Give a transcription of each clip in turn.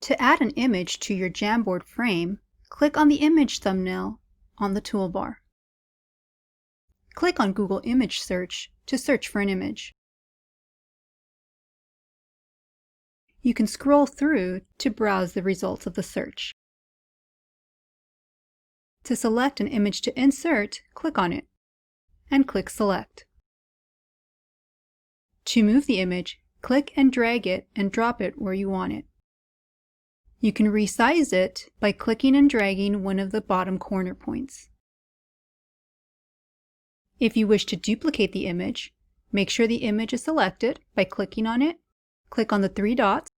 To add an image to your Jamboard frame, click on the image thumbnail on the toolbar. Click on Google Image Search to search for an image. You can scroll through to browse the results of the search. To select an image to insert, click on it, and click Select. To move the image, click and drag it and drop it where you want it. You can resize it by clicking and dragging one of the bottom corner points. If you wish to duplicate the image, make sure the image is selected by clicking on it, click on the three dots,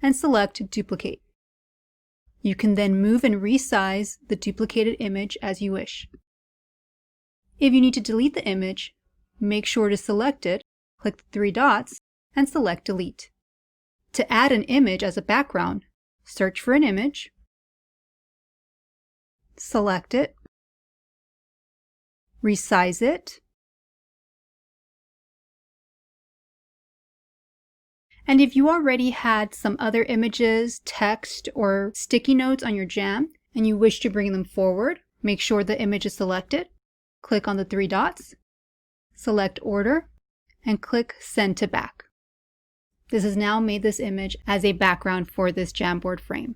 and select Duplicate. You can then move and resize the duplicated image as you wish. If you need to delete the image, make sure to select it, click the three dots, and select Delete. To add an image as a background, search for an image, select it, resize it, and if you already had some other images, text, or sticky notes on your jam and you wish to bring them forward, make sure the image is selected, click on the three dots, select Order, and click Send to Back. This has now made this image as a background for this Jamboard frame.